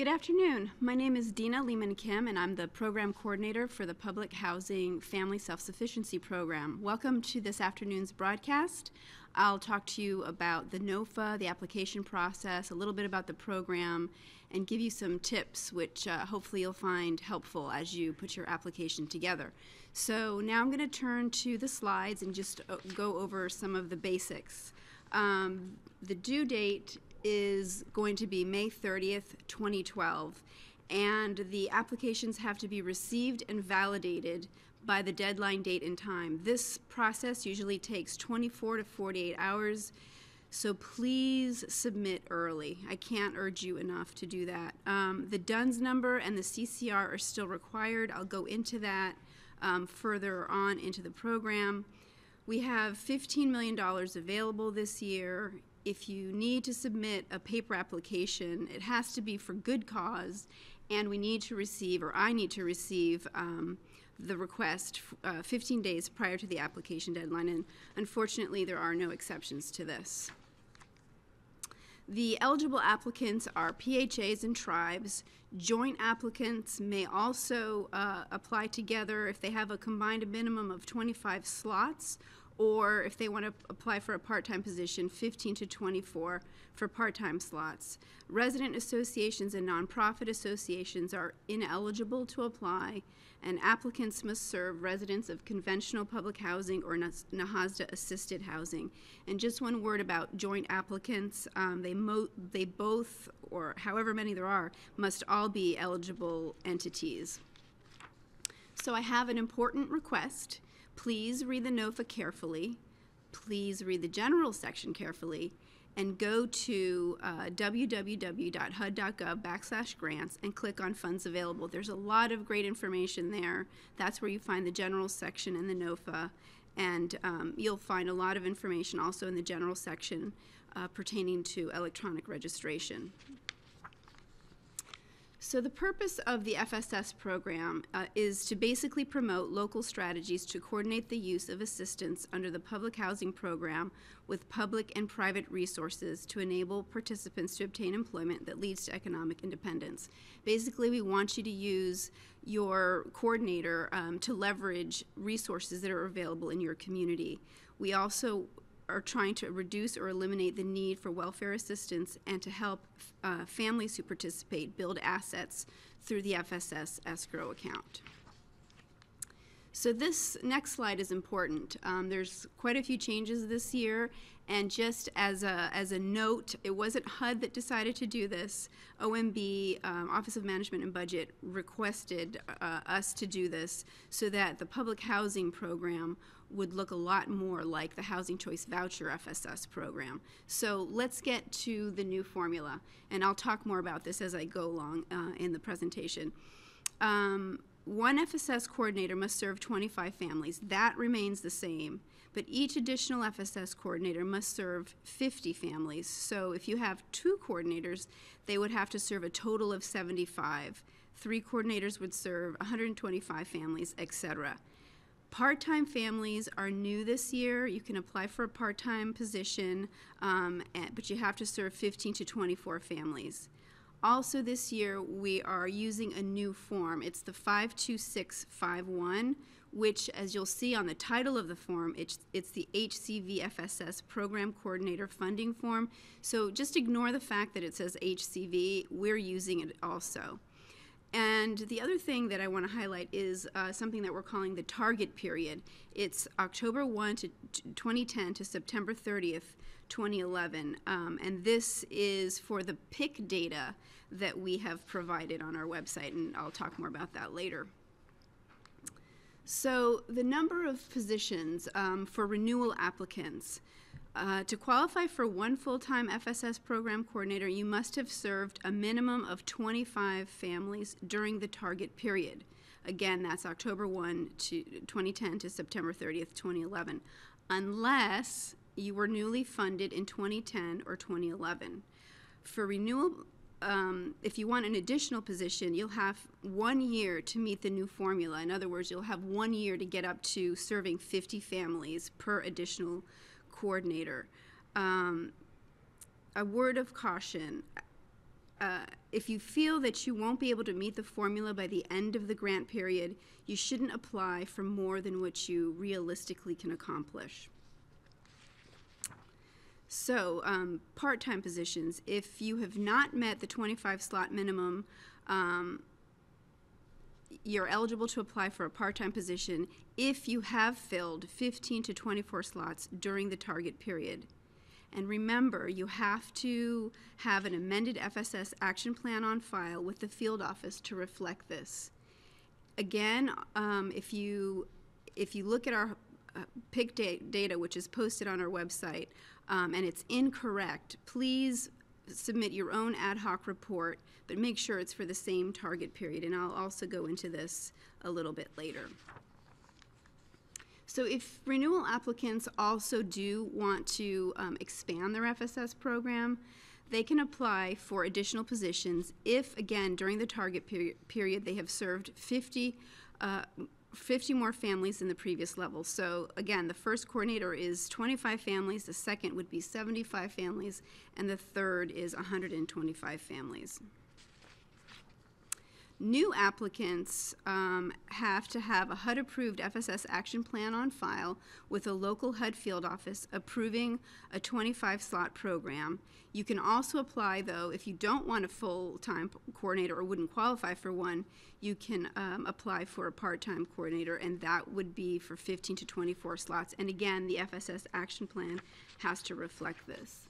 Good afternoon. My name is Dina-Lehmann-Kim, and I'm the Program Coordinator for the Public Housing Family Self-Sufficiency Program. Welcome to this afternoon's broadcast. I'll talk to you about the NOFA, the application process, a little bit about the program, and give you some tips which hopefully you'll find helpful as you put your application together. So now I'm going to turn to the slides and just go over some of the basics. The due date is going to be May 30th, 2012, and the applications have to be received and validated by the deadline date and time. This process usually takes 24 to 48 hours, so please submit early. I can't urge you enough to do that. The DUNS number and the CCR are still required. I'll go into that further on into the program. We have $15 million available this year. If you need to submit a paper application, it has to be for good cause, and we need to receive, or I need to receive, the request 15 days prior to the application deadline, and unfortunately there are no exceptions to this. The eligible applicants are PHAs and tribes. Joint applicants may also apply together if they have a combined minimum of 25 slots, or if they want to apply for a part-time position, 15 to 24 for part-time slots. Resident associations and nonprofit associations are ineligible to apply, and applicants must serve residents of conventional public housing or NAHASDA assisted housing. And just one word about joint applicants, they both, or however many there are, must all be eligible entities. So I have an important request. Please read the NOFA carefully, please read the general section carefully, and go to www.HUD.gov/grants and click on funds available. There's a lot of great information there. That's where you find the general section and the NOFA, and you'll find a lot of information also in the general section pertaining to electronic registration. So the purpose of the FSS program is to basically promote local strategies to coordinate the use of assistance under the public housing program with public and private resources to enable participants to obtain employment that leads to economic independence. Basically, we want you to use your coordinator to leverage resources that are available in your community. We also are trying to reduce or eliminate the need for welfare assistance and to help families who participate build assets through the FSS escrow account. So this next slide is important. There's quite a few changes this year, and just as a note, it wasn't HUD that decided to do this. OMB, Office of Management and Budget, requested us to do this so that the public housing program would look a lot more like the Housing Choice Voucher FSS program. So let's get to the new formula, and I'll talk more about this as I go along in the presentation. One FSS coordinator must serve 25 families. That remains the same, but each additional FSS coordinator must serve 50 families. So if you have 2 coordinators, they would have to serve a total of 75. 3 coordinators would serve 125 families, etc. Part-time families are new this year. You can apply for a part-time position, but you have to serve 15 to 24 families. Also this year, we are using a new form. It's the 52651, which, as you'll see on the title of the form, it's the HCV FSS Program Coordinator Funding Form. So just ignore the fact that it says HCV. We're using it also. And the other thing that I want to highlight is something that we're calling the target period. It's October 1 to 2010 to September 30th, 2011. And this is for the PIC data that we have provided on our website, and I'll talk more about that later. So the number of positions for renewal applicants. To qualify for one full-time FSS program coordinator, you must have served a minimum of 25 families during the target period. Again, that's October 1 to 2010 to September 30th, 2011, unless you were newly funded in 2010 or 2011. For renewal, if you want an additional position, you'll have 1 year to meet the new formula. In other words, you'll have 1 year to get up to serving 50 families per additional coordinator. A word of caution. if you feel that you won't be able to meet the formula by the end of the grant period, you shouldn't apply for more than what you realistically can accomplish. So, part-time positions. If you have not met the 25 slot minimum, you're eligible to apply for a part-time position if you have filled 15 to 24 slots during the target period. And remember, you have to have an amended FSS action plan on file with the field office to reflect this. Again, if you look at our PIC data, which is posted on our website, and it's incorrect, please submit your own ad hoc report, but make sure it's for the same target period, and I'll also go into this a little bit later. So if renewal applicants also do want to expand their FSS program, they can apply for additional positions if, again, during the target period they have served 50 more families than the previous level. So again, the first coordinator is 25 families, the second would be 75 families, and the third is 125 families. New applicants have to have a HUD-approved FSS action plan on file with a local HUD field office approving a 25-slot program. You can also apply, though, if you don't want a full-time coordinator or wouldn't qualify for one, you can apply for a part-time coordinator, and that would be for 15 to 24 slots. And again, the FSS action plan has to reflect this.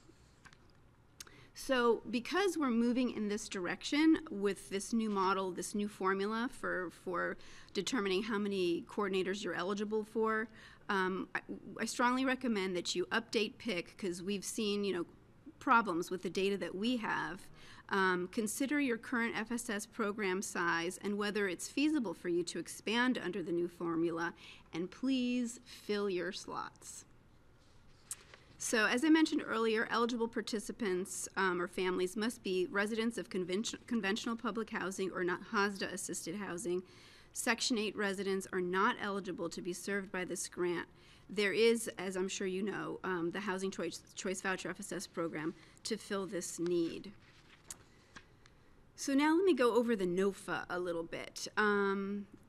So because we're moving in this direction with this new model, this new formula for determining how many coordinators you're eligible for, I strongly recommend that you update PIC, because we've seen, problems with the data that we have. Consider your current FSS program size and whether it's feasible for you to expand under the new formula, and please fill your slots. So as I mentioned earlier, eligible participants or families must be residents of conventional public housing or not HUD assisted housing. Section 8 residents are not eligible to be served by this grant. There is, as I'm sure you know, the Housing Choice Voucher FSS program to fill this need. So now let me go over the NOFA a little bit.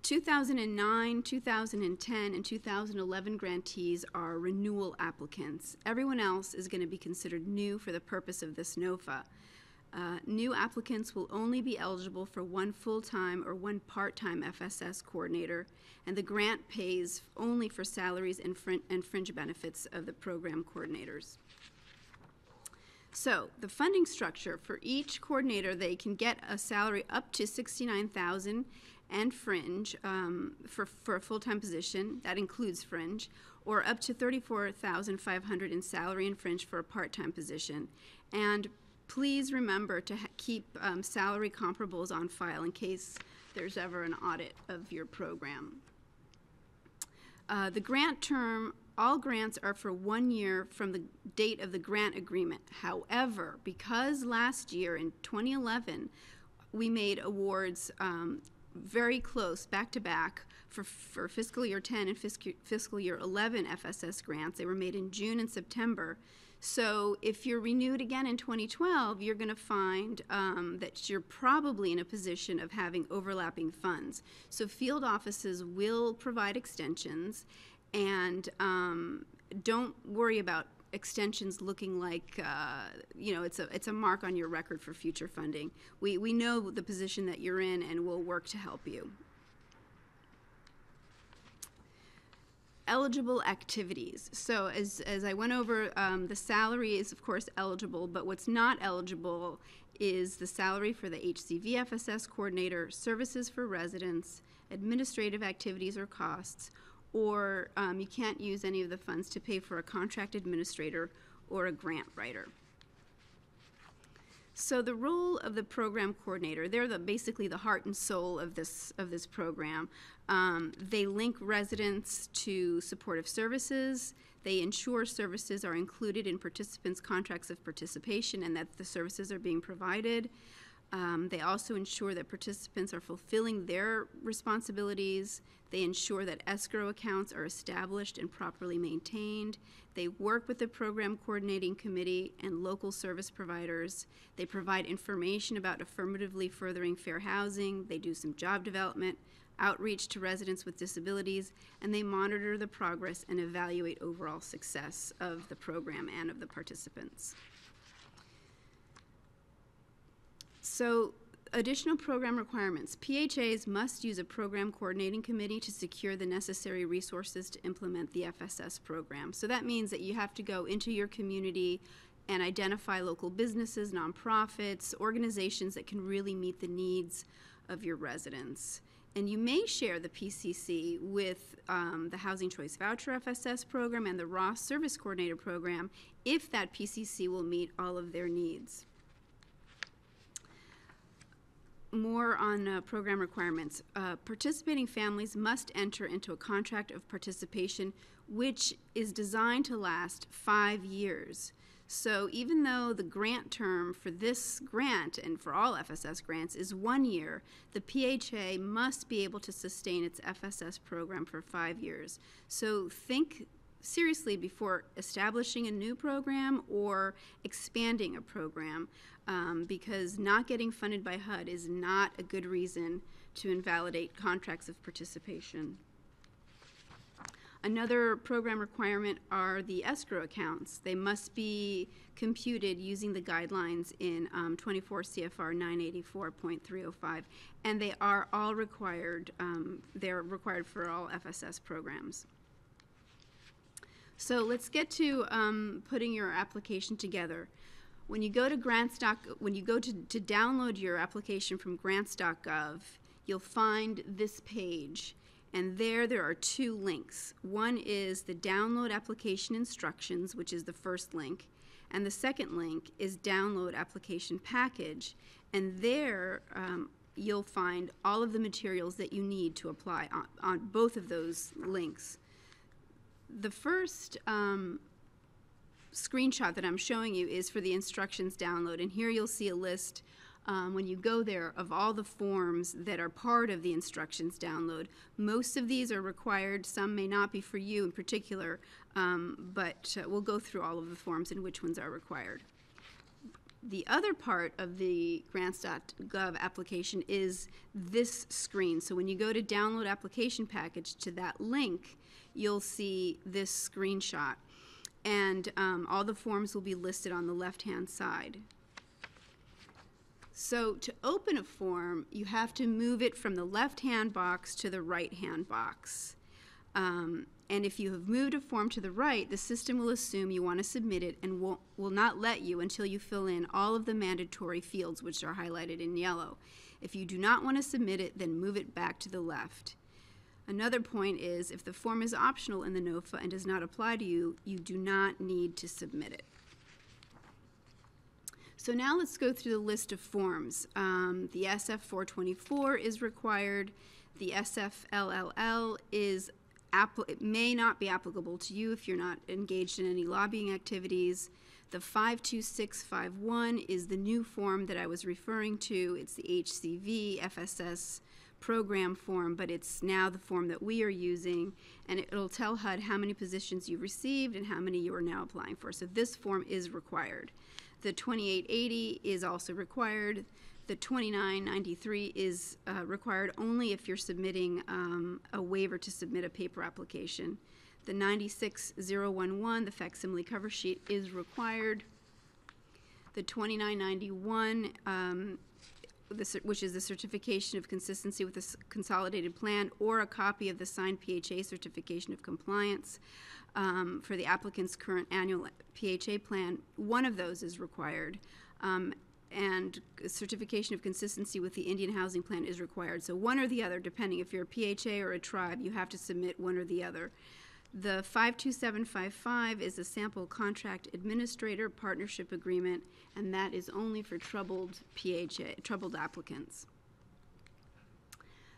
2009, 2010, and 2011 grantees are renewal applicants. Everyone else is going to be considered new for the purpose of this NOFA. New applicants will only be eligible for one full-time or one part-time FSS coordinator, and the grant pays only for salaries and fringe benefits of the program coordinators. So the funding structure for each coordinator, they can get a salary up to $69,000 and fringe for a full-time position. That includes fringe, or up to $34,500 in salary and fringe for a part-time position. And please remember to keep salary comparables on file in case there's ever an audit of your program. The grant term, all grants are for 1 year from the date of the grant agreement. However, because last year in 2011 we made awards very close, back-to-back, for fiscal year 10 and fiscal year 11 FSS grants. They were made in June and September. So if you're renewed again in 2012, you're going to find that you're probably in a position of having overlapping funds. So field offices will provide extensions, and don't worry about extensions looking like it's a mark on your record for future funding. We know the position that you're in, and we'll work to help you. Eligible activities. So as I went over, the salary is of course eligible, but what's not eligible is the salary for the HCV FSS coordinator, services for residents, administrative activities or costs, or you can't use any of the funds to pay for a contract administrator or a grant writer. So the role of the program coordinator, they're basically the heart and soul of this program. They link residents to supportive services. They ensure services are included in participants' contracts of participation and that the services are being provided. They also ensure that participants are fulfilling their responsibilities. They ensure that escrow accounts are established and properly maintained. They work with the program coordinating committee and local service providers. They provide information about affirmatively furthering fair housing. They do some job development, outreach to residents with disabilities, and they monitor the progress and evaluate overall success of the program and of the participants. So, additional program requirements. PHAs must use a program coordinating committee to secure the necessary resources to implement the FSS program. So that means that you have to go into your community and identify local businesses, nonprofits, organizations that can really meet the needs of your residents. And you may share the PCC with the Housing Choice Voucher FSS program and the Ross Service Coordinator program if that PCC will meet all of their needs. More on program requirements. Participating families must enter into a contract of participation which is designed to last 5 years. So even though the grant term for this grant and for all FSS grants is 1 year, the PHA must be able to sustain its FSS program for 5 years. So think seriously before establishing a new program or expanding a program, because not getting funded by HUD is not a good reason to invalidate contracts of participation. Another program requirement are the escrow accounts. They must be computed using the guidelines in 24 CFR 984.305, and they are all required. They're required for all FSS programs. So let's get to putting your application together. When you go to to download your application from Grants.gov, you'll find this page. And there are 2 links. One is the download application instructions, which is the first link, and the second link is download application package. And there you'll find all of the materials that you need to apply on both of those links. The first screenshot that I'm showing you is for the instructions download, and here you'll see a list when you go there of all the forms that are part of the instructions download. Most of these are required. Some may not be for you in particular, but we'll go through all of the forms and which ones are required. The other part of the Grants.gov application is this screen. So when you go to download application package to that link, you'll see this screenshot. And all the forms will be listed on the left-hand side. So to open a form, you have to move it from the left-hand box to the right-hand box. And if you have moved a form to the right, the system will assume you want to submit it and will not let you until you fill in all of the mandatory fields, which are highlighted in yellow. If you do not want to submit it, then move it back to the left. Another point is, if the form is optional in the NOFA and does not apply to you, you do not need to submit it. So now let's go through the list of forms. The SF 424 is required. The SFLLL it may not be applicable to you if you're not engaged in any lobbying activities. The 52651 is the new form that I was referring to. It's the HCV FSS program form, but it's now the form that we are using, and it'll tell HUD how many positions you've received and how many you are now applying for. So this form is required. The 2880 is also required. The 2993 is required only if you're submitting a waiver to submit a paper application. The 96011, the facsimile cover sheet, is required. The 2991, which is the certification of consistency with the consolidated plan, or a copy of the signed PHA certification of compliance for the applicant's current annual PHA plan. One of those is required. And certification of consistency with the Indian Housing Plan is required. So one or the other, depending if you're a PHA or a tribe, you have to submit one or the other. The 52755 is a sample contract administrator partnership agreement, and that is only for troubled applicants.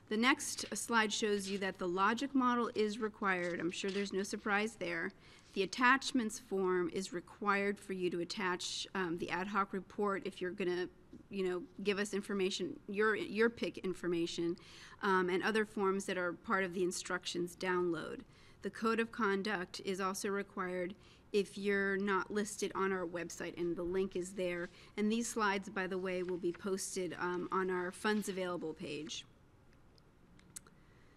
The next slide shows you that the logic model is required. I'm sure there's no surprise there. The attachments form is required for you to attach the ad hoc report if you're going to give us information, your PIC information, and other forms that are part of the instructions download. The code of conduct is also required if you're not listed on our website, and the link is there. And these slides, by the way, will be posted on our funds available page.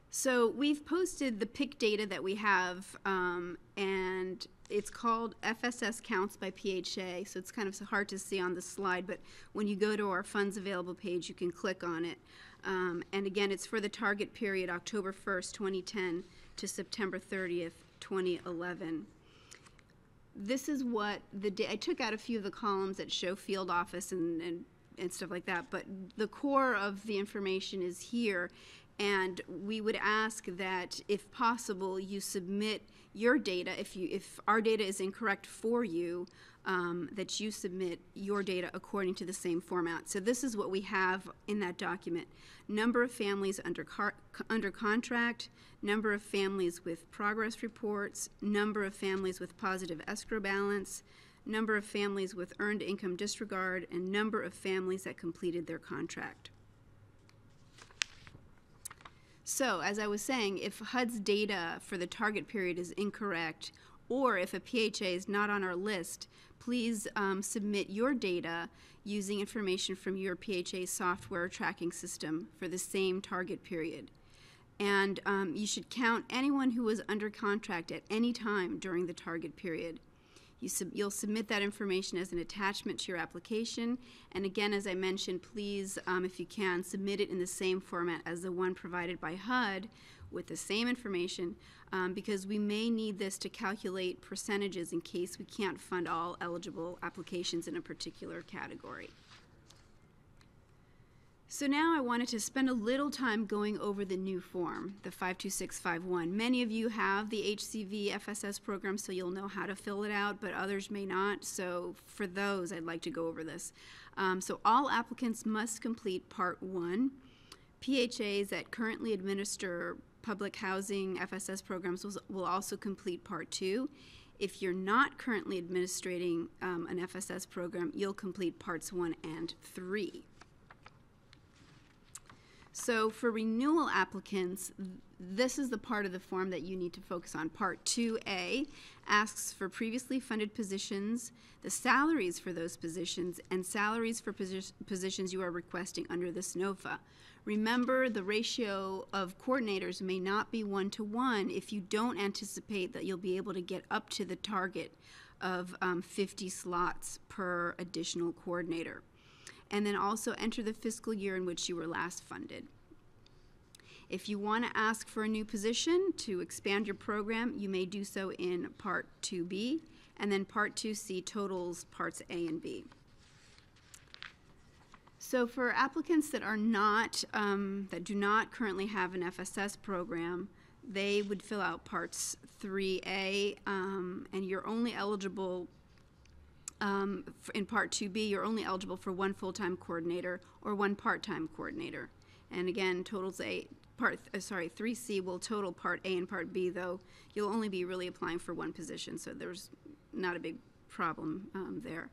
So we've posted the PIC data that we have, and it's called FSS Counts by PHA, so it's kind of hard to see on the slide, but when you go to our funds available page, you can click on it. And again, it's for the target period October 1st, 2010 to September 30th, 2011. This is what I took out a few of the columns that show field office and stuff like that, but the core of the information is here. And we would ask that, if possible, you submit your data. If our data is incorrect for you, that you submit your data according to the same format. So this is what we have in that document: number of families under contract, number of families with progress reports, number of families with positive escrow balance, number of families with earned income disregard, and number of families that completed their contract. So, as I was saying, if HUD's data for the target period is incorrect, or if a PHA is not on our list, please submit your data using information from your PHA software tracking system for the same target period. And you should count anyone who was under contract at any time during the target period. You'll submit that information as an attachment to your application. And again, as I mentioned, please, if you can, submit it in the same format as the one provided by HUD with the same information, because we may need this to calculate percentages in case we can't fund all eligible applications in a particular category. So now I wanted to spend a little time going over the new form, the 52651. Many of you have the HCV FSS program, so you'll know how to fill it out, but others may not. So for those, I'd like to go over this. So all applicants must complete Part 1. PHAs that currently administer public housing FSS programs will also complete Part 2. If you're not currently administrating an FSS program, you'll complete Parts 1 and 3. So for renewal applicants, this is the part of the form that you need to focus on. Part 2A asks for previously funded positions, the salaries for those positions, and salaries for positions you are requesting under this NOFA. Remember, the ratio of coordinators may not be 1-to-1 if you don't anticipate that you'll be able to get up to the target of 50 slots per additional coordinator. And then also enter the fiscal year in which you were last funded. If you want to ask for a new position to expand your program, you may do so in Part 2B, and then Part 2C totals Parts A and B. So for applicants that are not, that do not currently have an FSS program, they would fill out Parts 3A, and you're only eligible in Part 2B, you're only eligible for one full-time coordinator or one part-time coordinator. And again, 3C will total Part A and Part B, though you'll only be really applying for one position, so there's not a big problem there.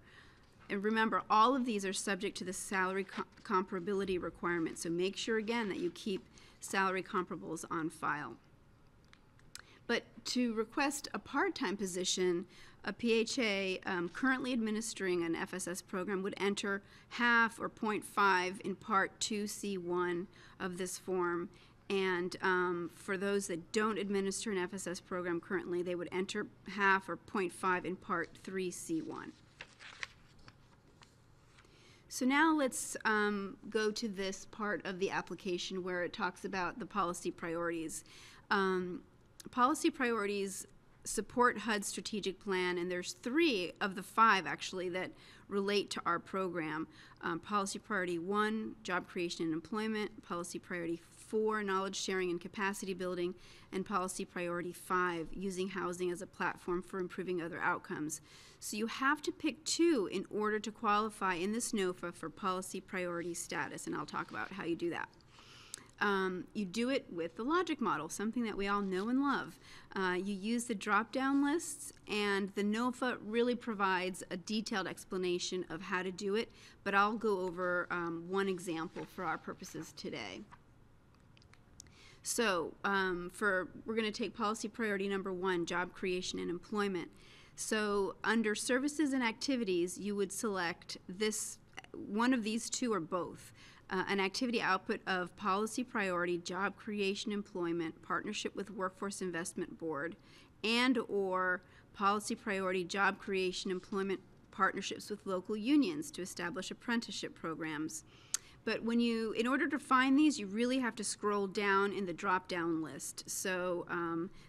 And remember, all of these are subject to the salary comparability requirement, so make sure again that you keep salary comparables on file. But to request a part-time position, a PHA currently administering an FSS program would enter half or 0.5 in Part 2C1 of this form. And for those that don't administer an FSS program currently, they would enter half or 0.5 in Part 3C1. So now let's go to this part of the application where it talks about the policy priorities. Policy priorities support HUD's strategic plan, and there's 3 of the 5 actually that relate to our program. Policy priority 1, job creation and employment. Policy priority 4, knowledge sharing and capacity building. And policy priority 5, using housing as a platform for improving other outcomes. So you have to pick 2 in order to qualify in this NOFA for policy priority status, and I'll talk about how you do that. You do it with the logic model, something that we all know and love. You use the drop-down lists, and the NOFA really provides a detailed explanation of how to do it, but I'll go over one example for our purposes today. So we're going to take policy priority number 1, job creation and employment. So under services and activities, you would select this, one of these two or both. An activity output of policy priority, job creation, employment, partnership with Workforce Investment Board, and or policy priority, job creation, employment, partnerships with local unions to establish apprenticeship programs. But when you, in order to find these, you really have to scroll down in the drop-down list. So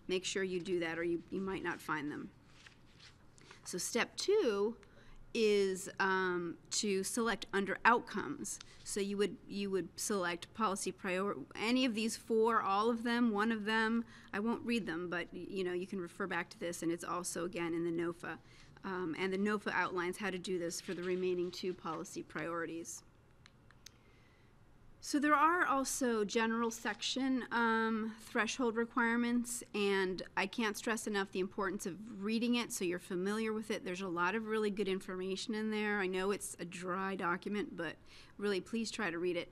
make sure you do that, or you might not find them. So step 2 is to select under outcomes. So you would select policy priority, any of these 4, all of them, one of them. I won't read them, but you can refer back to this, and it's also again in the NOFA. And the NOFA outlines how to do this for the remaining 2 policy priorities. So there are also general section threshold requirements, and I can't stress enough the importance of reading it so you're familiar with it. There's a lot of really good information in there. I know it's a dry document, but really please try to read it.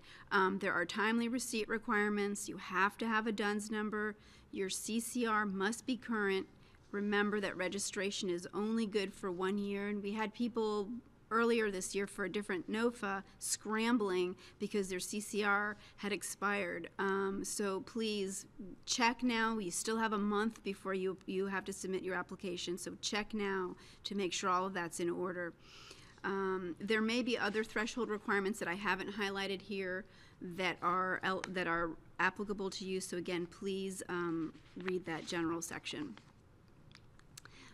There are timely receipt requirements. You have to have a DUNS number. Your CCR must be current. Remember that registration is only good for 1 year, and we had people earlier this year for a different NOFA scrambling because their CCR had expired. So please check now. You still have a month before you have to submit your application, so check now to make sure all of that's in order. There may be other threshold requirements that I haven't highlighted here that are applicable to you, so again, please read that general section.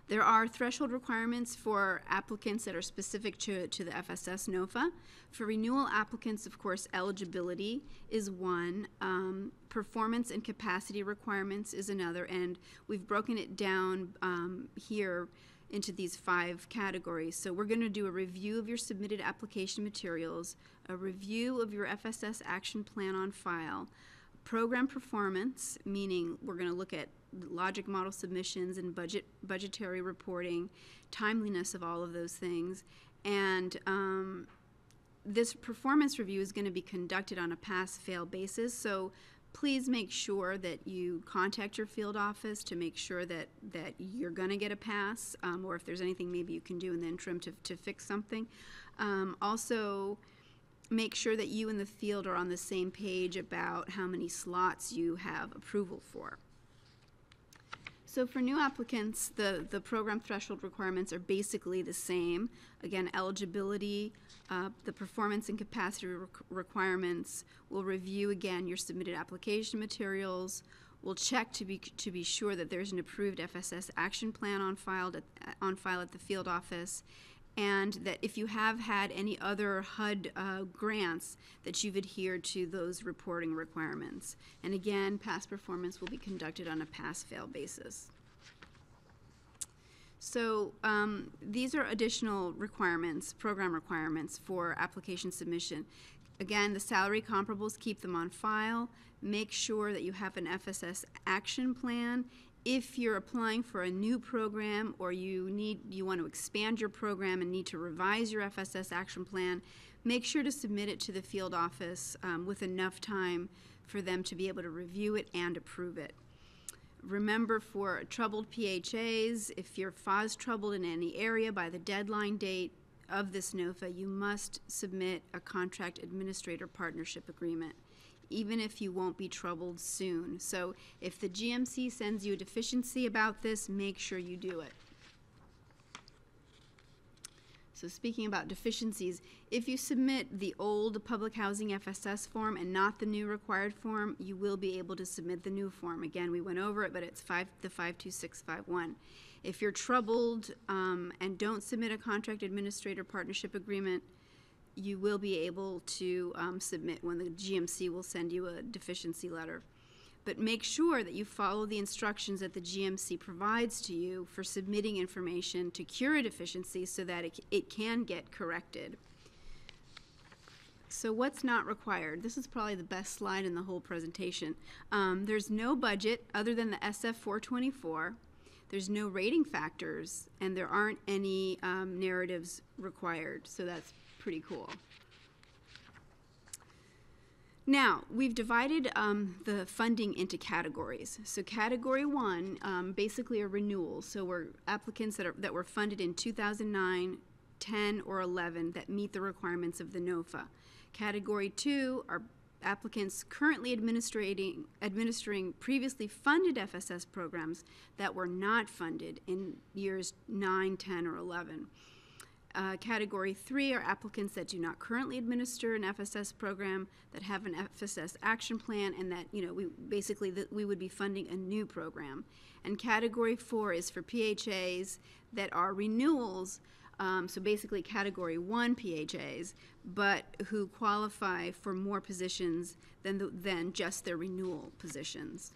There are threshold requirements for applicants that are specific to the FSS NOFA. For renewal applicants, of course, eligibility is one. Performance and capacity requirements is another, and we've broken it down here into these 5 categories. So we're going to do a review of your submitted application materials, a review of your FSS action plan on file, program performance, meaning we're going to look at logic model submissions and budgetary reporting, timeliness of all of those things, and this performance review is going to be conducted on a pass-fail basis, so please make sure that you contact your field office to make sure that you're going to get a pass, or if there's anything maybe you can do in the interim to fix something. Also, make sure that you and the field are on the same page about how many slots you have approval for. So for new applicants, the program threshold requirements are basically the same. Again, eligibility, the performance and capacity requirements. We'll review again your submitted application materials. We'll check to be sure that there's an approved FSS action plan on file at the field office, and that if you have had any other HUD grants, that you've adhered to those reporting requirements. And again, past performance will be conducted on a pass-fail basis. So these are additional requirements, program requirements for application submission. Again, the salary comparables, keep them on file. Make sure that you have an FSS action plan. If you're applying for a new program, or you want to expand your program and need to revise your FSS action plan, make sure to submit it to the field office with enough time for them to be able to review it and approve it. Remember, for troubled PHAs, if you're FOS troubled in any area by the deadline date of this NOFA, you must submit a contract administrator partnership agreement, even if you won't be troubled soon. So if the GMC sends you a deficiency about this, make sure you do it. So speaking about deficiencies, if you submit the old public housing FSS form and not the new required form, you will be able to submit the new form. Again, we went over it, but it's the 52651. If you're troubled and don't submit a contract administrator partnership agreement, you will be able to submit when the GMC will send you a deficiency letter. But make sure that you follow the instructions that the GMC provides to you for submitting information to cure a deficiency so that it can get corrected. So what's not required? This is probably the best slide in the whole presentation. There's no budget other than the SF 424. There's no rating factors, and there aren't any narratives required, so that's pretty cool. Now, we've divided the funding into categories. So category 1 basically are renewals. So we're applicants that were funded in 2009, 10, or 11 that meet the requirements of the NOFA. Category 2 are applicants currently administering previously funded FSS programs that were not funded in years 9, 10, or 11. Category 3 are applicants that do not currently administer an FSS program, that have an FSS action plan, and that, we would be funding a new program. And category 4 is for PHAs that are renewals, so basically category 1 PHAs, but who qualify for more positions than just their renewal positions.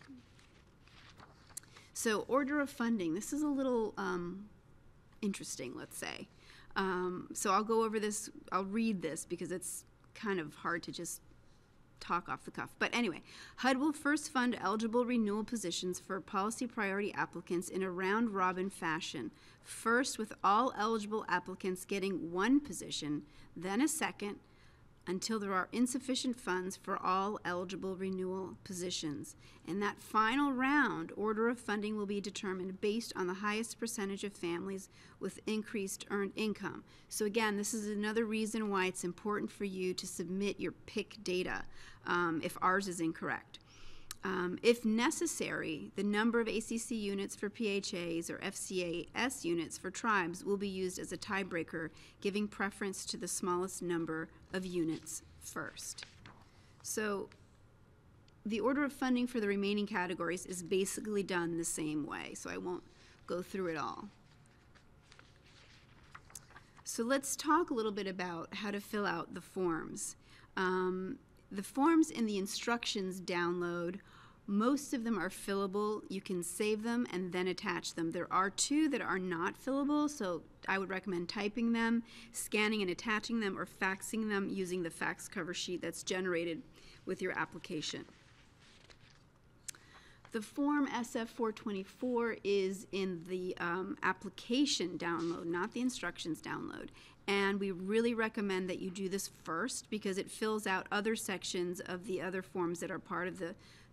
So order of funding, this is a little interesting, let's say. So I'll go over this, I'll read this because it's kind of hard to just talk off the cuff. But anyway, HUD will first fund eligible renewal positions for policy priority applicants in a round-robin fashion, first with all eligible applicants getting one position, then a second, until there are insufficient funds for all eligible renewal positions. In that final round, order of funding will be determined based on the highest percentage of families with increased earned income. So again, this is another reason why it's important for you to submit your PIC data if ours is incorrect. If necessary, the number of ACC units for PHAs or FCAS units for tribes will be used as a tiebreaker, giving preference to the smallest number of units first. So the order of funding for the remaining categories is basically done the same way, so I won't go through it all. So let's talk a little bit about how to fill out the forms. The forms in the instructions download, most of them are fillable. You can save them and then attach them. There are 2 that are not fillable, so I would recommend typing them, scanning and attaching them, or faxing them using the fax cover sheet that's generated with your application. The form SF 424 is in the application download, not the instructions download. And we really recommend that you do this first because it fills out other sections of the other forms that are part of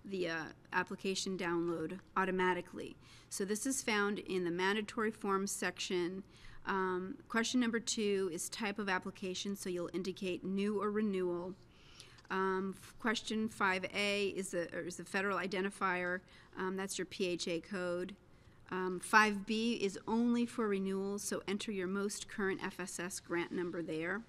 the application download automatically. So this is found in the mandatory forms section. Question number 2 is type of application, so you'll indicate new or renewal. Question 5A is the federal identifier. That's your PHA code. 5B is only for renewals, so enter your most current FSS grant number there.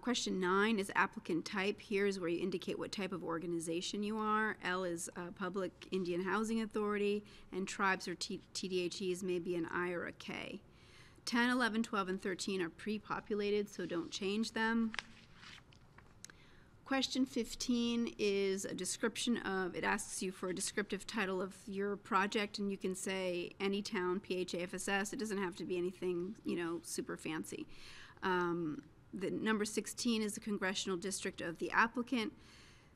Question 9 is applicant type. Here's where you indicate what type of organization you are. L is Public Indian Housing Authority, and tribes or TDHEs may be an I or a K. 10, 11, 12, and 13 are pre-populated, so don't change them. Question 15 is a description of, it asks you for a descriptive title of your project, and you can say any town, PHA, FSS. It doesn't have to be anything, super fancy. The number 16 is the congressional district of the applicant.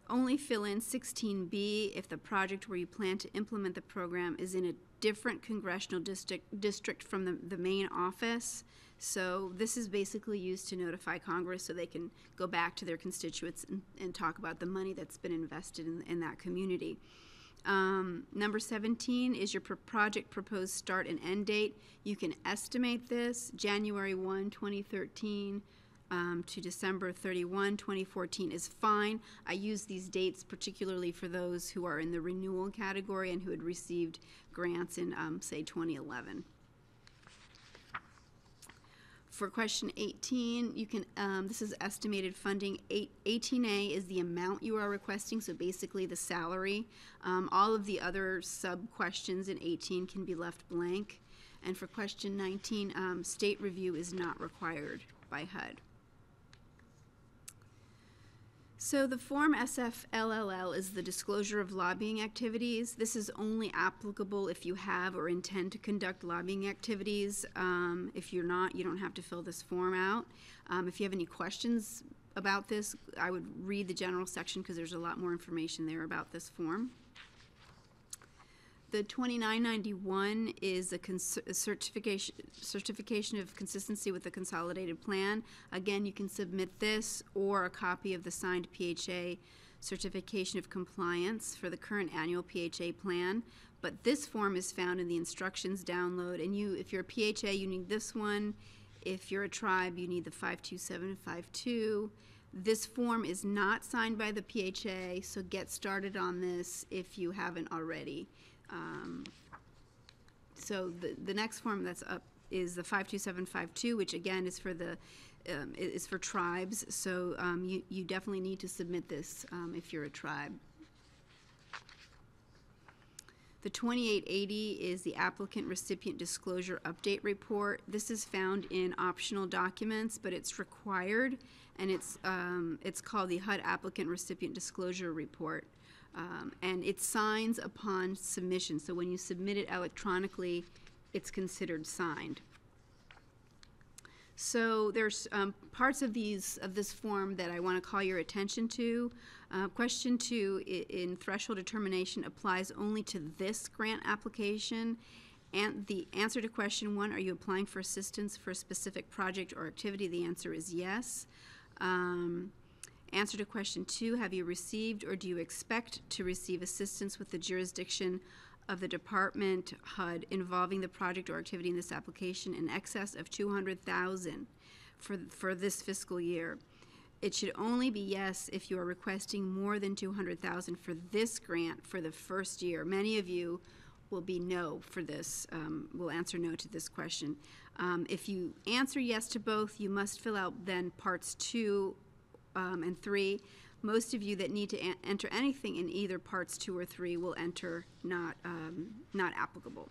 Only fill in 16B if the project where you plan to implement the program is in a different congressional district from the main office. So this is basically used to notify Congress so they can go back to their constituents and talk about the money that's been invested in that community. Number 17 is your project proposed start and end date. You can estimate this January 1, 2013 to December 31, 2014 is fine. I use these dates particularly for those who are in the renewal category and who had received grants in, say, 2011. For question 18, you can, this is estimated funding. 18A is the amount you are requesting, so basically the salary. All of the other sub-questions in 18 can be left blank. And for question 19, state review is not required by HUD. So the Form SFLLL is the disclosure of lobbying activities. This is only applicable if you have or intend to conduct lobbying activities. If you're not, you don't have to fill this form out. If you have any questions about this, I would read the general section because there's a lot more information there about this form. The 2991 is a certification of consistency with the consolidated plan. Again, you can submit this or a copy of the signed PHA certification of compliance for the current annual PHA plan. But this form is found in the instructions download, and if you're a PHA, you need this one. If you're a tribe, you need the 52752. This form is not signed by the PHA, so get started on this if you haven't already. So the next form that's up is the 52752, which again is for the is for tribes. So you definitely need to submit this if you're a tribe. The 2880 is the applicant recipient disclosure update report. This is found in optional documents, but it's required, and it's called the HUD applicant recipient disclosure report. And it signs upon submission. So when you submit it electronically, it's considered signed. So there's parts of this form that I want to call your attention to. Question 2 in threshold determination applies only to this grant application. And the answer to question 1, are you applying for assistance for a specific project or activity? The answer is yes. Answer to question 2, have you received or do you expect to receive assistance with the jurisdiction of the department HUD involving the project or activity in this application in excess of $200,000 for this fiscal year? It should only be yes if you are requesting more than $200,000 for this grant for the first year. Many of you will be no for this, will answer no to this question. If you answer yes to both, you must fill out then parts 2 and 3. Most of you that need to enter anything in either parts 2 or 3 will enter not applicable.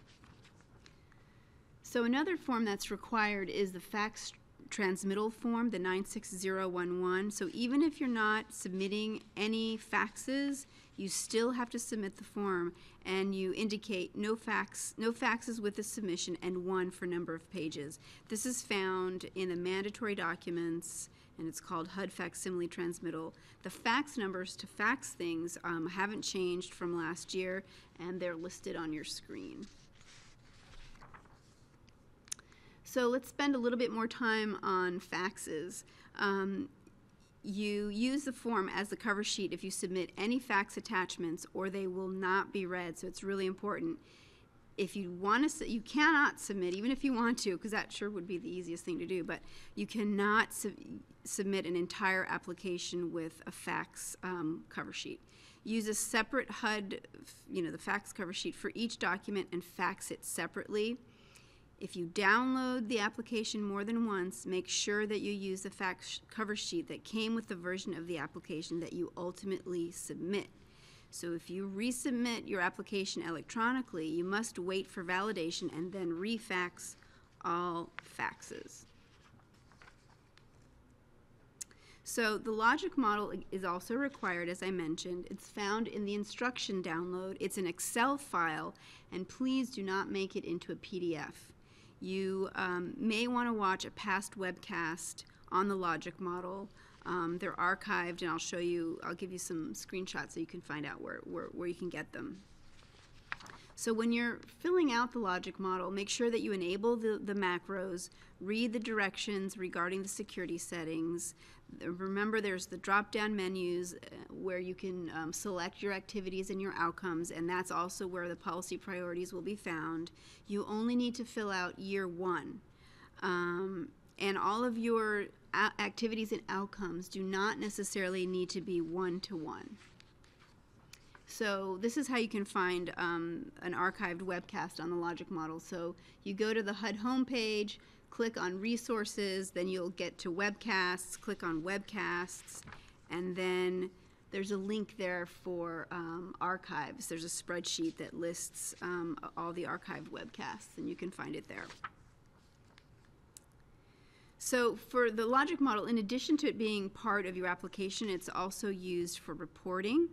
So another form that's required is the fax transmittal form, the 96011. So even if you're not submitting any faxes, you still have to submit the form, and you indicate no faxes with the submission and 1 for number of pages. This is found in the mandatory documents, and it's called HUD facsimile transmittal. The fax numbers to fax things haven't changed from last year, and they're listed on your screen. So let's spend a little bit more time on faxes. You use the form as the cover sheet if you submit any fax attachments, or they will not be read, so it's really important. If you want to, you cannot submit, even if you want to, because that sure would be the easiest thing to do, but you cannot submit an entire application with a fax cover sheet. Use a separate HUD, the fax cover sheet for each document and fax it separately. If you download the application more than once, make sure that you use the fax cover sheet that came with the version of the application that you ultimately submit. So if you resubmit your application electronically, you must wait for validation and then refax all faxes. So the logic model is also required, as I mentioned. It's found in the instruction download. It's an Excel file, and please do not make it into a PDF. You may want to watch a past webcast on the logic model. They're archived, and I'll give you some screenshots so you can find out where you can get them. So when you're filling out the logic model, make sure that you enable the macros, read the directions regarding the security settings. Remember, there's the drop-down menus where you can select your activities and your outcomes, and that's also where the policy priorities will be found. You only need to fill out year 1. And all of your activities and outcomes do not necessarily need to be one-to-one. So this is how you can find an archived webcast on the logic model. So you go to the HUD homepage, click on resources, then you'll get to webcasts, click on webcasts, and then there's a link there for archives. There's a spreadsheet that lists all the archived webcasts, and you can find it there. So for the logic model, in addition to it being part of your application, it's also used for reporting.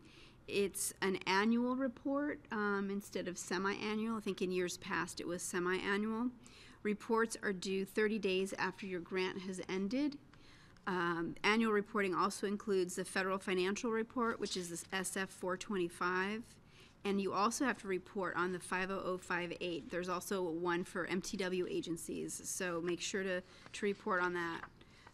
It's an annual report instead of semi-annual. I think in years past it was semi-annual. Reports are due 30 days after your grant has ended. Annual reporting also includes the Federal Financial Report, which is the SF 425. And you also have to report on the 50058. There's also one for MTW agencies, so make sure to report on that.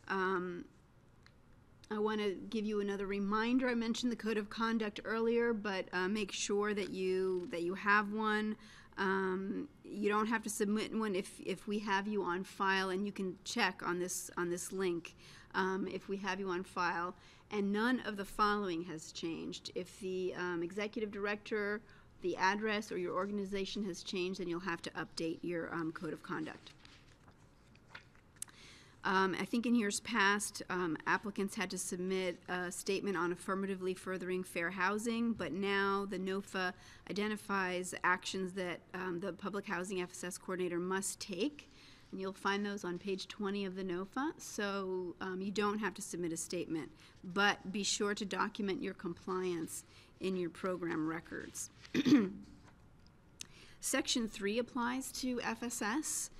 I want to give you another reminder. I mentioned the Code of Conduct earlier, but make sure that you have one. You don't have to submit one if we have you on file, and you can check on this link if we have you on file. And none of the following has changed. If the executive director, the address, or your organization has changed, then you'll have to update your Code of Conduct. I think in years past, applicants had to submit a statement on affirmatively furthering fair housing, but now the NOFA identifies actions that the Public Housing FSS coordinator must take, and you'll find those on page 20 of the NOFA, so you don't have to submit a statement, but be sure to document your compliance in your program records. Section 3 applies to FSS.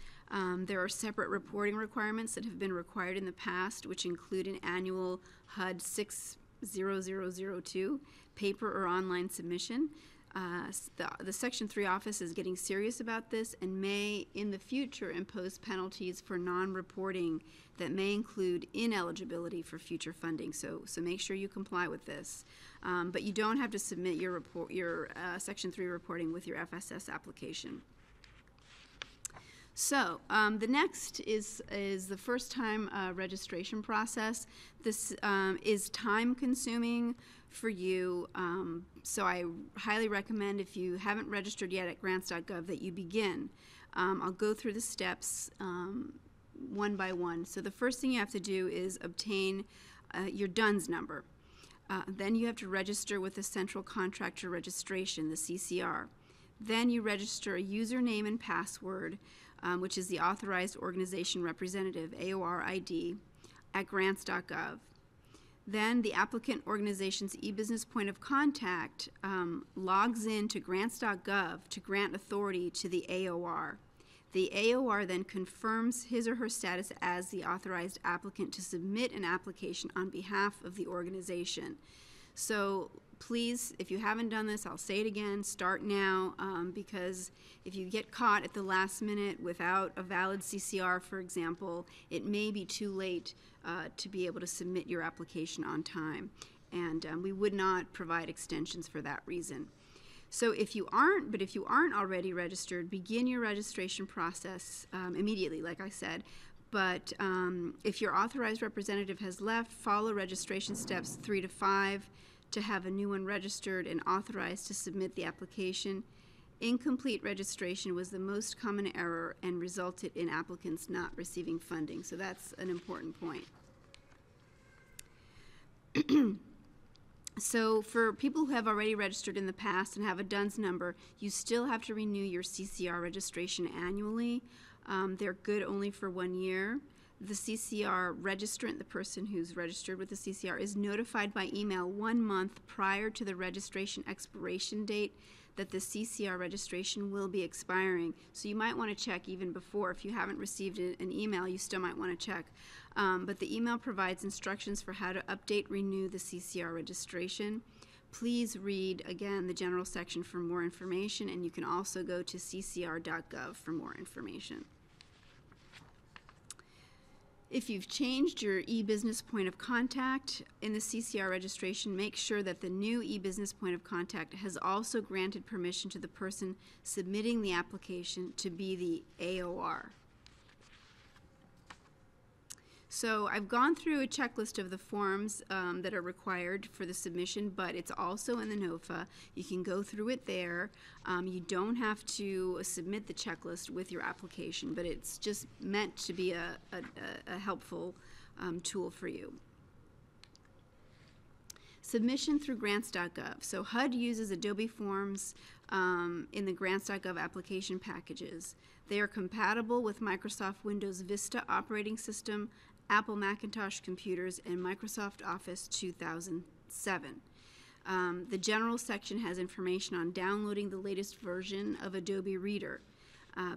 There are separate reporting requirements that have been required in the past, which include an annual HUD 60002 paper or online submission. The Section 3 office is getting serious about this and may in the future impose penalties for non-reporting that may include ineligibility for future funding. So make sure you comply with this. But you don't have to submit your Section 3 reporting with your FSS application. So the next is the first time registration process. This is time consuming for you, so I highly recommend, if you haven't registered yet at Grants.gov, that you begin. I'll go through the steps one by one. So the first thing you have to do is obtain your DUNS number. Then you have to register with the Central Contractor Registration, the CCR. Then you register a username and password, which is the Authorized Organization Representative, AOR ID, at Grants.gov. Then the applicant organization's e-business point of contact logs in to Grants.gov to grant authority to the AOR. The AOR then confirms his or her status as the authorized applicant to submit an application on behalf of the organization. So please, if you haven't done this, I'll say it again, start now, because if you get caught at the last minute without a valid CCR, for example, it may be too late to be able to submit your application on time, and we would not provide extensions for that reason. So if you aren't already registered, begin your registration process immediately, like I said. But if your authorized representative has left, follow registration steps 3 to 5 to have a new one registered and authorized to submit the application. Incomplete registration was the most common error and resulted in applicants not receiving funding. So that's an important point. So for people who have already registered in the past and have a DUNS number, you still have to renew your CCR registration annually. They're good only for 1 year. The CCR registrant, the person who's registered with the CCR, is notified by email 1 month prior to the registration expiration date that the CCR registration will be expiring. So you might want to check even before. If you haven't received an email, you still might want to check. But the email provides instructions for how to update, renew the CCR registration. Please read, again, the general section for more information, and you can also go to ccr.gov for more information. If you've changed your e-business point of contact in the CCR registration, make sure that the new e-business point of contact has also granted permission to the person submitting the application to be the AOR. So I've gone through a checklist of the forms that are required for the submission, but it's also in the NOFA. You can go through it there. You don't have to submit the checklist with your application, but it's just meant to be a helpful tool for you. Submission through Grants.gov. So HUD uses Adobe Forms in the Grants.gov application packages. They are compatible with Microsoft Windows Vista operating system, Apple Macintosh computers, and Microsoft Office 2007. The general section has information on downloading the latest version of Adobe Reader.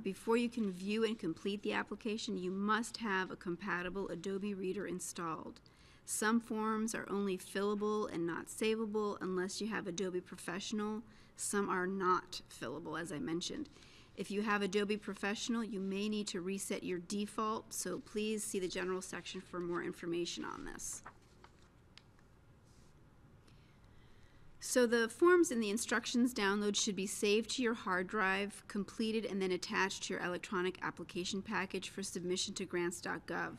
Before you can view and complete the application, you must have a compatible Adobe Reader installed. Some forms are only fillable and not savable unless you have Adobe Professional. Some are not fillable, as I mentioned. If you have Adobe Professional, you may need to reset your default, so please see the general section for more information on this. So the forms in the instructions download should be saved to your hard drive, completed, and then attached to your electronic application package for submission to Grants.gov.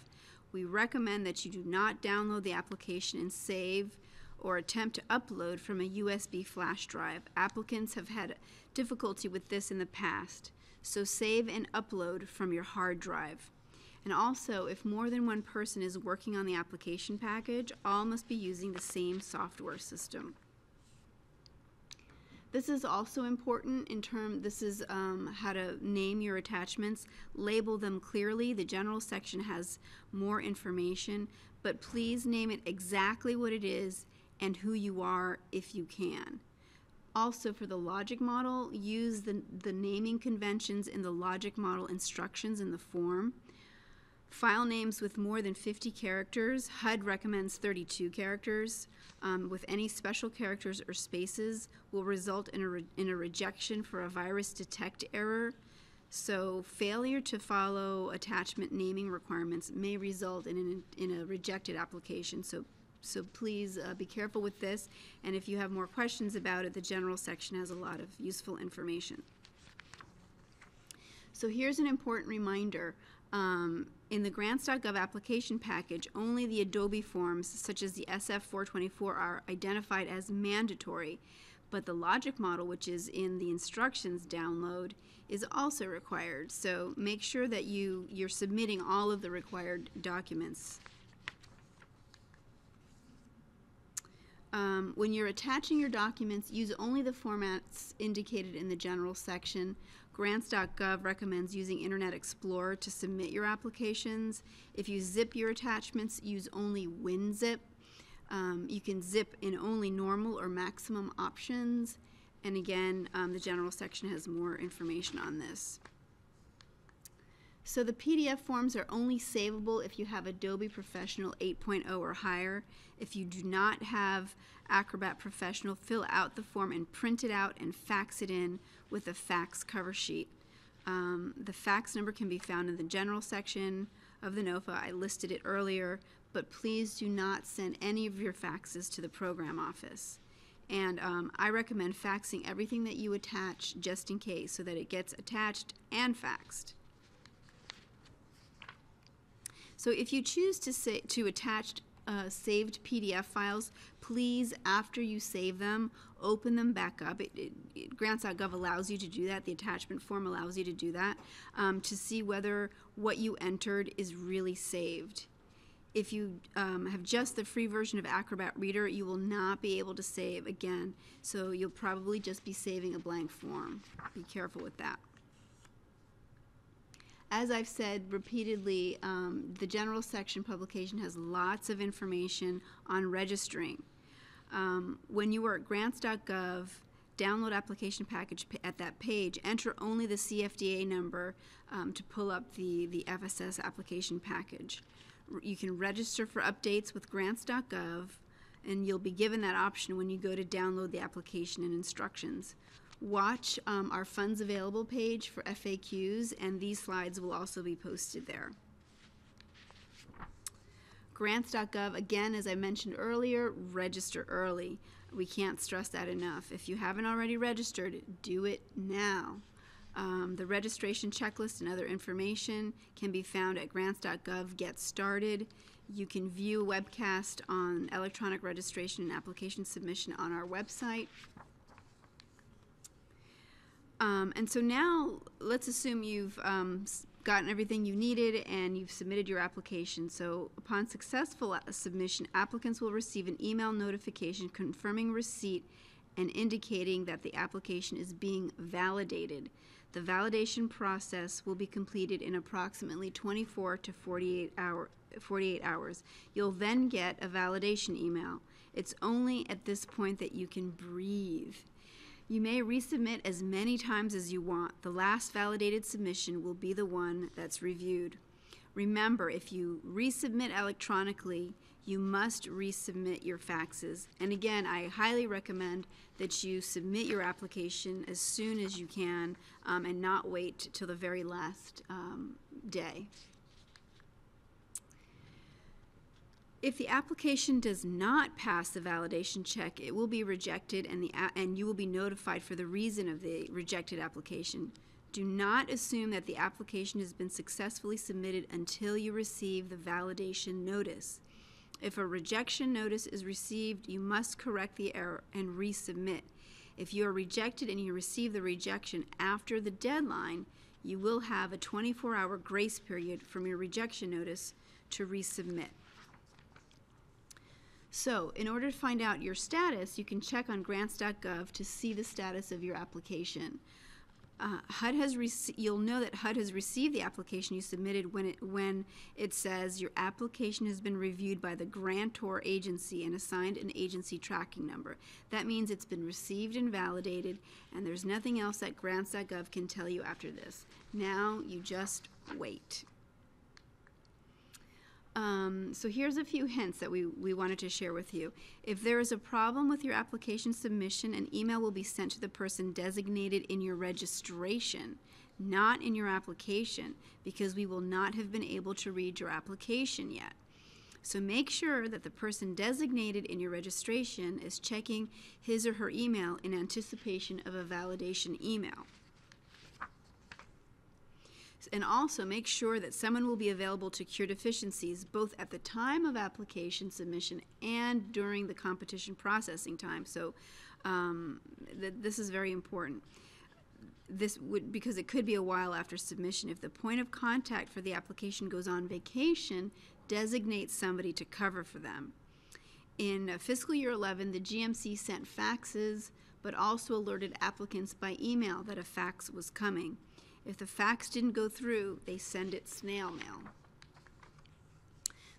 We recommend that you do not download the application and save or attempt to upload from a USB flash drive. Applicants have had difficulty with this in the past, so save and upload from your hard drive. And also, if more than one person is working on the application package, all must be using the same software system. This is also important this is how to name your attachments. Label them clearly. The general section has more information, but please name it exactly what it is and who you are if you can. Also, for the logic model, use the naming conventions in the logic model instructions in the form. File names with more than 50 characters. HUD recommends 32 characters. With any special characters or spaces will result in a rejection for a virus detect error. So failure to follow attachment naming requirements may result in a rejected application. So please be careful with this, and if you have more questions about it, the general section has a lot of useful information. So here's an important reminder. In the Grants.gov application package, only the Adobe forms, such as the SF424, are identified as mandatory, but the logic model, which is in the instructions download, is also required. So make sure that you're submitting all of the required documents. When you're attaching your documents, use only the formats indicated in the general section. Grants.gov recommends using Internet Explorer to submit your applications. If you zip your attachments, use only WinZip. You can zip in only normal or maximum options. And again, the general section has more information on this. So the PDF forms are only savable if you have Adobe Professional 8.0 or higher. If you do not have Acrobat Professional, fill out the form and print it out and fax it in with a fax cover sheet. The fax number can be found in the general section of the NOFA. I listed it earlier, but please do not send any of your faxes to the program office. And I recommend faxing everything that you attach just in case so that it gets attached and faxed. So if you choose to attach saved PDF files, please, after you save them, open them back up. Grants.gov allows you to do that. The attachment form allows you to do that, to see whether what you entered is really saved. If you have just the free version of Acrobat Reader, you will not be able to save again, so you'll probably just be saving a blank form. Be careful with that. As I've said repeatedly, the general section publication has lots of information on registering. When you are at Grants.gov, download application package at that page, enter only the CFDA number to pull up the FSS application package. You can register for updates with Grants.gov, and you'll be given that option when you go to download the application and instructions. Watch our funds available page for FAQs, and these slides will also be posted there. Grants.gov, again, as I mentioned earlier, register early. We can't stress that enough. If you haven't already registered, do it now. The registration checklist and other information can be found at Grants.gov Get Started. You can view a webcast on electronic registration and application submission on our website. And so now let's assume you've gotten everything you needed and you've submitted your application. So upon successful submission, applicants will receive an email notification confirming receipt and indicating that the application is being validated. The validation process will be completed in approximately 24 to 48 hours. You'll then get a validation email. It's only at this point that you can breathe. You may resubmit as many times as you want. The last validated submission will be the one that's reviewed. Remember, if you resubmit electronically, you must resubmit your faxes. And again, I highly recommend that you submit your application as soon as you can and not wait till the very last day. If the application does not pass the validation check, it will be rejected and you will be notified for the reason of the rejected application. Do not assume that the application has been successfully submitted until you receive the validation notice. If a rejection notice is received, you must correct the error and resubmit. If you are rejected and you receive the rejection after the deadline, you will have a 24-hour grace period from your rejection notice to resubmit. So, in order to find out your status, you can check on Grants.gov to see the status of your application. You'll know that HUD has received the application you submitted when it says your application has been reviewed by the grantor agency and assigned an agency tracking number. That means it's been received and validated, and there's nothing else that Grants.gov can tell you after this. Now you just wait. So here's a few hints that we wanted to share with you. If there is a problem with your application submission, an email will be sent to the person designated in your registration, not in your application, because we will not have been able to read your application yet. So make sure that the person designated in your registration is checking his or her email in anticipation of a validation email. And also make sure that someone will be available to cure deficiencies both at the time of application submission and during the competition processing time. So this is very important. Because it could be a while after submission. If the point of contact for the application goes on vacation, designate somebody to cover for them. In fiscal year 11, the GMC sent faxes, but also alerted applicants by email that a fax was coming. If the fax didn't go through, they send it snail mail.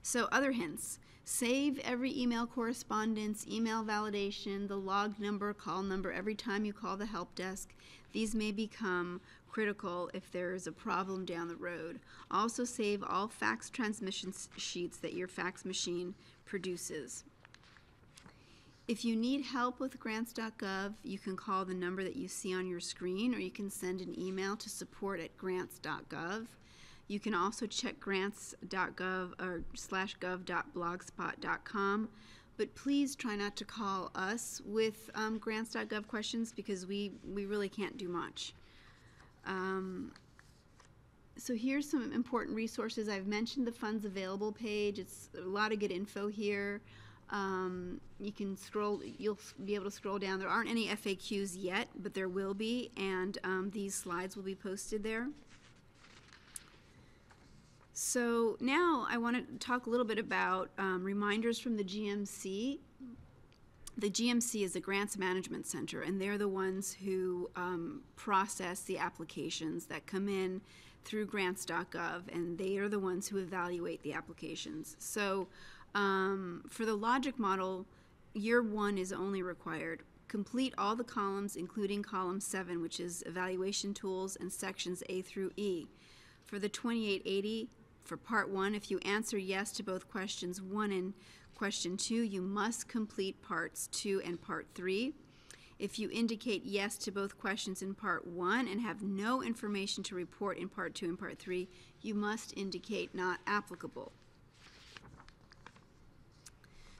So other hints: save every email correspondence, email validation, the log number, call number every time you call the help desk. These may become critical if there is a problem down the road. Also save all fax transmission sheets that your fax machine produces. If you need help with Grants.gov, you can call the number that you see on your screen, or you can send an email to support@grants.gov. You can also check grants.gov or /gov.blogspot.com, but please try not to call us with grants.gov questions because we really can't do much. So here's some important resources. I've mentioned the funds available page. It's a lot of good info here. You can scroll, you'll be able to scroll down. There aren't any FAQs yet, but there will be, and these slides will be posted there. So now I want to talk a little bit about reminders from the GMC. The GMC is the Grants Management Center, and they're the ones who process the applications that come in through Grants.gov, and they are the ones who evaluate the applications. So for the logic model, year 1 is only required. Complete all the columns, including column 7, which is evaluation tools, and sections A through E. For the 2880, for part 1, if you answer yes to both questions 1 and question 2, you must complete parts 2 and part 3. If you indicate yes to both questions in part 1 and have no information to report in part 2 and part 3, you must indicate not applicable.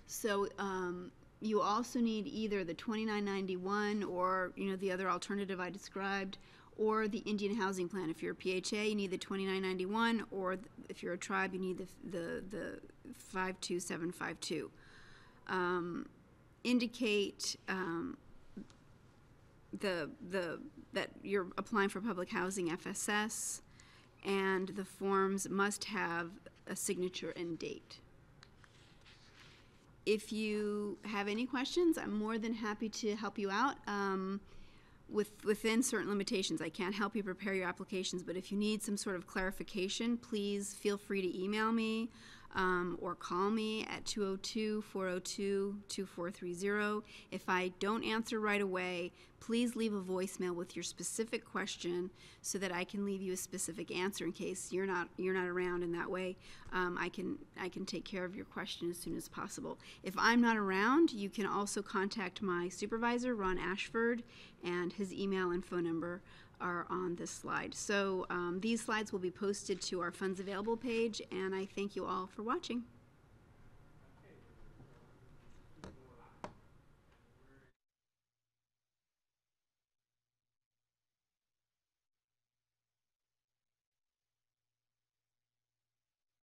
So you also need either the 2991 or the other alternative I described, or the Indian Housing Plan. If you're a PHA, you need the 2991, or if you're a tribe, you need the 52752. Indicate that you're applying for public housing FSS, and the forms must have a signature and date. If you have any questions, I'm more than happy to help you out. Within certain limitations, I can't help you prepare your applications, but if you need some sort of clarification, please feel free to email me or call me at 202-402-2430. If I don't answer right away, please leave a voicemail with your specific question so that I can leave you a specific answer in case you're not around. In that way, I can take care of your question as soon as possible. If I'm not around, you can also contact my supervisor, Ron Ashford, and his email and phone number are on this slide. So these slides will be posted to our Funds Available page, and I thank you all for watching.